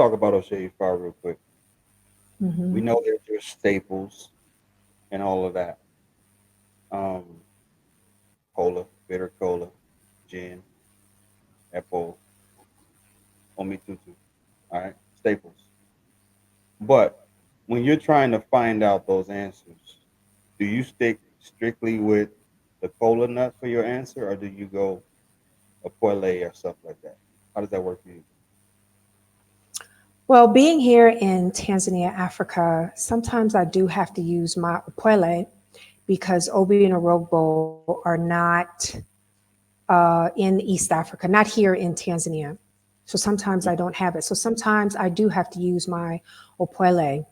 talk about Ose Ifa real quick. We Hmm. know that there's staples and all of that. Um, Cola, bitter cola, gin, apple, omitutu. All right, staples. But when you're trying to find out those answers, do you stick strictly with the cola nut for your answer, or do you go a poele or stuff like that? How does that work for you? Well, being here in Tanzania, Africa, sometimes I do have to use my upwele because Obi and Orogbo are not in East Africa, not here in Tanzania. So sometimes I don't have it. So sometimes I do have to use my opwele.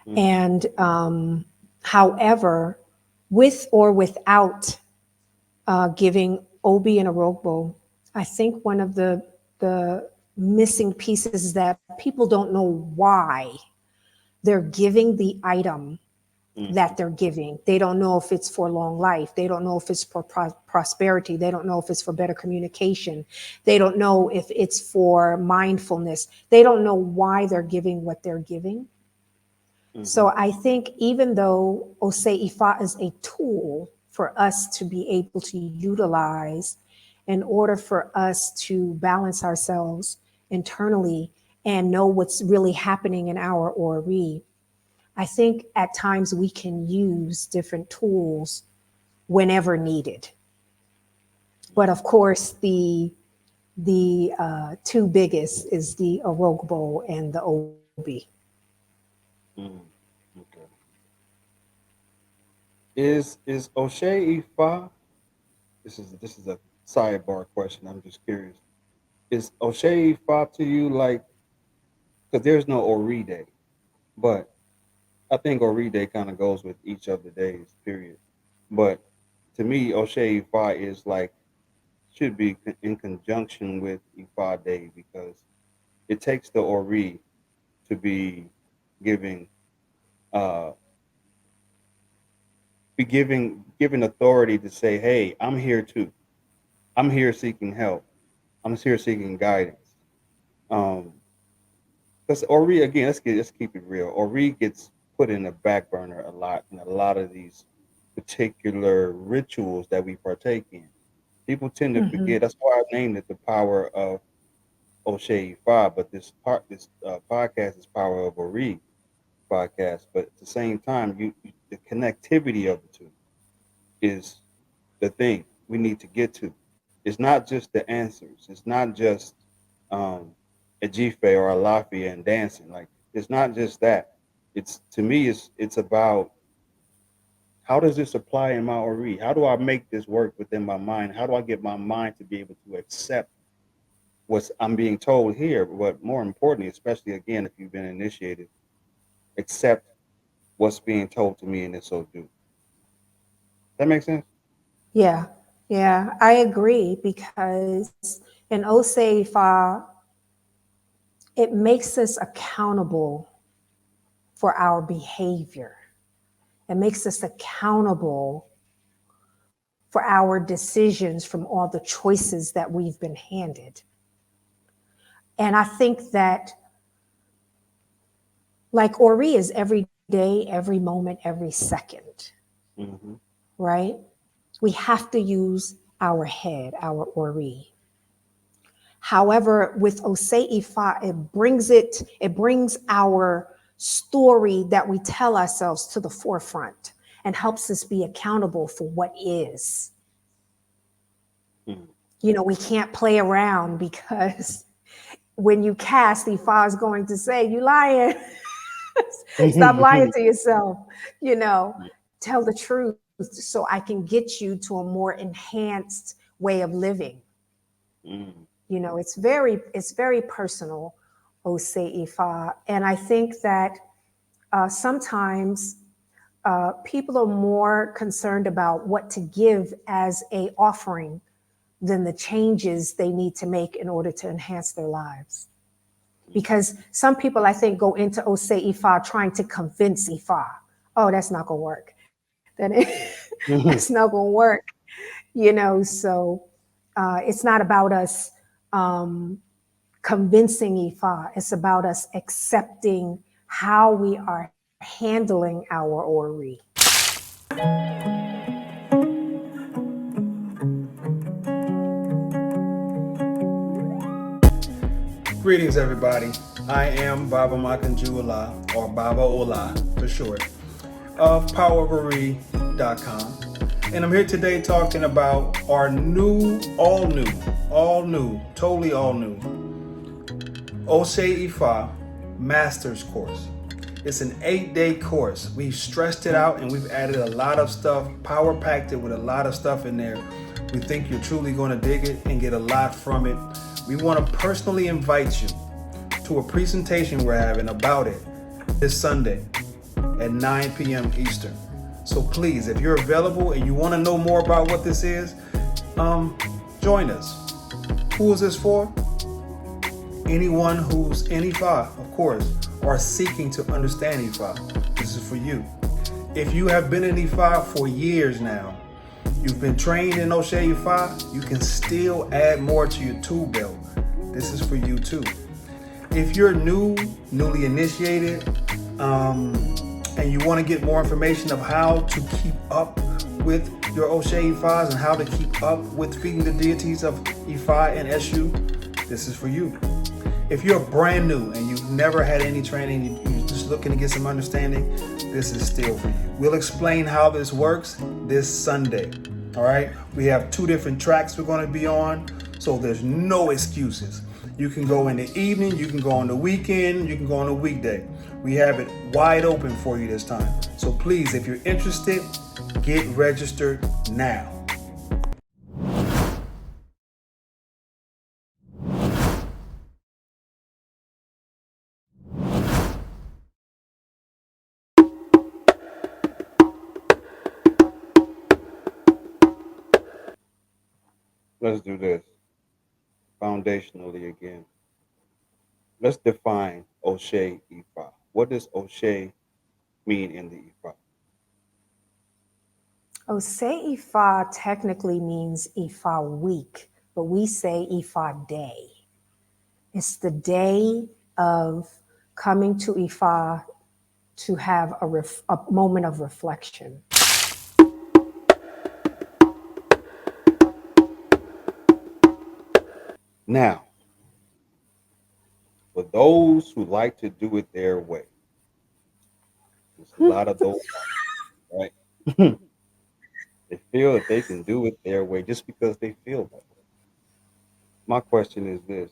Mm-hmm. And however, with or without giving Obi and Orogbo, I think one of the missing pieces is that people don't know why they're giving the item that Mm-hmm. they're giving. They don't know if it's for long life. They don't know if it's for prosperity. They don't know if it's for better communication. They don't know if it's for mindfulness. They don't know why they're giving what they're giving. Mm-hmm. So I think even though Ose Ifa is a tool for us to be able to utilize in order for us to balance ourselves internally and know what's really happening in our Ori, I think at times we can use different tools whenever needed. But of course, the two biggest is the Orogbo and the Obi. Mm-hmm. Okay. Is O'Shea Ifa? This is a sidebar question. I'm just curious. Is O'Shea Ifa to you like, because there's no Ori Day, but I think Ori Day kind of goes with each of the days. Period. But to me, O'Shea Ifa is like should be in conjunction with Ifa Day because it takes the Ori to be giving uh be giving authority to say, hey, I'm here too. I'm here seeking help. I'm here seeking guidance. Um, because Ori again, let's keep it real. Ori gets put in the back burner a lot in a lot of these particular rituals that we partake in. People tend to Hmm. forget. That's why I named it the power of O'Shea Five. But this podcast is Power of Ori podcast. But at the same time, the connectivity of the two is the thing we need to get to. It's not just the answers. It's not just um, a Jife or a Lafia and dancing. Like it's not just that. It's to me, it's about how does this apply in my Ori? How do I make this work within my mind? How do I get my mind to be able to accept what I'm being told here? But more importantly, especially again, if you've been initiated, accept what's being told to me in this so do. That makes sense? Yeah, yeah, I agree because in Oseifa, it makes us accountable for our behavior. It makes us accountable for our decisions from all the choices that we've been handed. And I think that, like Ori is every day, every moment, every second, Mm-hmm. right? We have to use our head, our Ori. However, with Osei Ifa, it brings our story that we tell ourselves to the forefront and helps us be accountable for what is. Mm-hmm. You know, we can't play around because when you cast, Ifa is going to say, "You lying." Stop lying to yourself. You know, tell the truth so I can get you to a more enhanced way of living. Mm-hmm. You know, it's very personal, Ose Ifa. And I think that sometimes people are more concerned about what to give as a offering than the changes they need to make in order to enhance their lives. Because some people, I think, go into Ose Ifa trying to convince Ifa, oh, that's not going to work. That's not going to work. You know, so it's not about us um, convincing Ifa. It's about us accepting how we are handling our Ori. Greetings, everybody. I am Baba Makanjuola, or Baba Ola for short, of PowerOverRe.com. And I'm here today talking about our totally all new Ose Ifa Masters Course. It's an 8-day course. We've stressed it out and we've added a lot of stuff, power packed it with a lot of stuff in there. We think you're truly going to dig it and get a lot from it. We want to personally invite you to a presentation we're having about it this Sunday at 9 p.m. Eastern. So please, if you're available and you want to know more about what this is, join us. Who is this for? Anyone who's in Ifa, of course, or seeking to understand Ifa. This is for you. If you have been in Ifa for years now, you've been trained in Ose Ifa, you can still add more to your tool belt. This is for you too. If you're newly initiated, and you want to get more information of how to keep up with your Ose Ifas and how to keep up with feeding the deities of Ifa and Eshu, this is for you. If you're brand new and you've never had any training, you're just looking to get some understanding, this is still for you. We'll explain how this works this Sunday. All right? We have 2 different tracks we're going to be on, so there's no excuses. You can go in the evening, you can go on the weekend, you can go on a weekday. We have it wide open for you this time. So please, if you're interested, get registered now. Let's do this foundationally again. Let's define Ose Ifa. What does Ose mean in the Ifa? Ose Ifa technically means Ifa week, but we say Ifa day. It's the day of coming to Ifa to have a moment of reflection. Now, for those who like to do it their way, there's a lot of those, right? They feel that they can do it their way just because they feel that way. My question is this,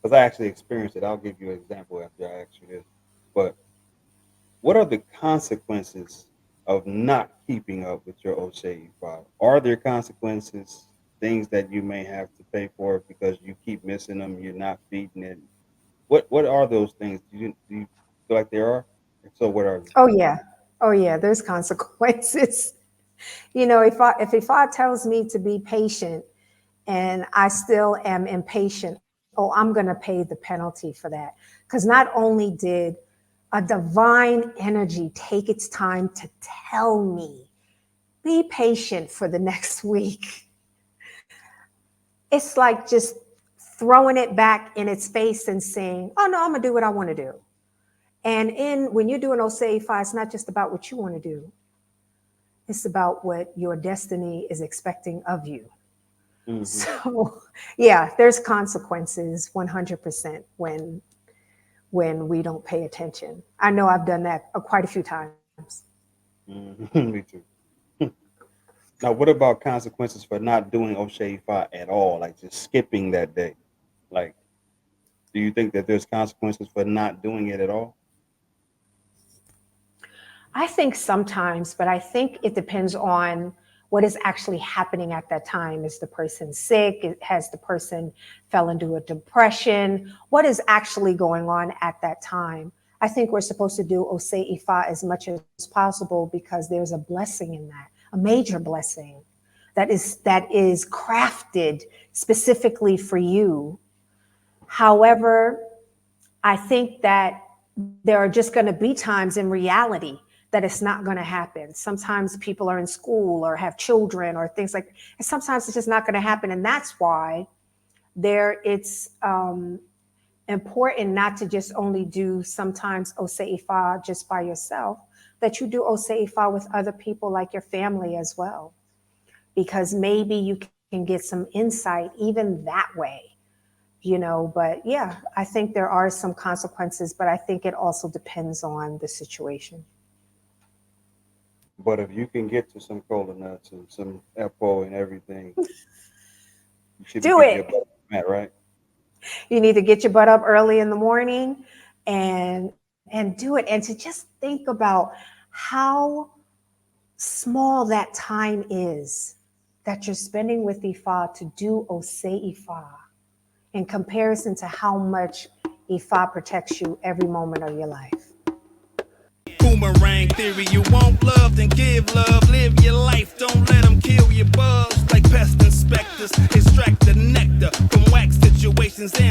because I actually experienced it. I'll give you an example after I ask you this. But what are the consequences of not keeping up with your Ose Ifa? Are there consequences, things that you may have to pay for because you keep missing them, you're not feeding it? What are those things? Do you feel like there are? If so, what are they? Oh yeah. Oh yeah, there's consequences. If Ifa tells me to be patient and I still am impatient, oh, I'm going to pay the penalty for that. Because not only did a divine energy take its time to tell me, be patient for the next week, it's like just throwing it back in its face and saying, oh no, I'm going to do what I want to do. And when you're doing Ose Ifa, it's not just about what you want to do. It's about what your destiny is expecting of you. Mm-hmm. So, yeah, there's consequences 100% when we don't pay attention. I know I've done that quite a few times. Mm-hmm. Me too. Now, what about consequences for not doing Ose Ifa at all? Like just skipping that day? Like, do you think that there's consequences for not doing it at all? I think sometimes, but I think it depends on what is actually happening at that time. Is the person sick? Has the person fell into a depression? What is actually going on at that time? I think we're supposed to do Ose Ifa as much as possible because there's a blessing in that, a major blessing that is crafted specifically for you. However, I think that there are just going to be times in reality that it's not going to happen. Sometimes people are in school or have children or things and sometimes it's just not going to happen. And that's why there it's important not to just only do sometimes Ose Ifa just by yourself, that you do Ose Ifa with other people like your family as well, because maybe you can get some insight even that way, But yeah, I think there are some consequences, but I think it also depends on the situation. But if you can get to some cola nuts and some apple and everything, you should be Do getting your it. butt met, right? You need to get your butt up early in the morning and do it, and to just think about how small that time is that you're spending with Ifa to do Ose Ifa in comparison to how much Ifa protects you every moment of your life. Boomerang theory, you want love, then give love. Live your life, don't let them kill your buzz. Like pest inspectors, extract the nectar from wax situations and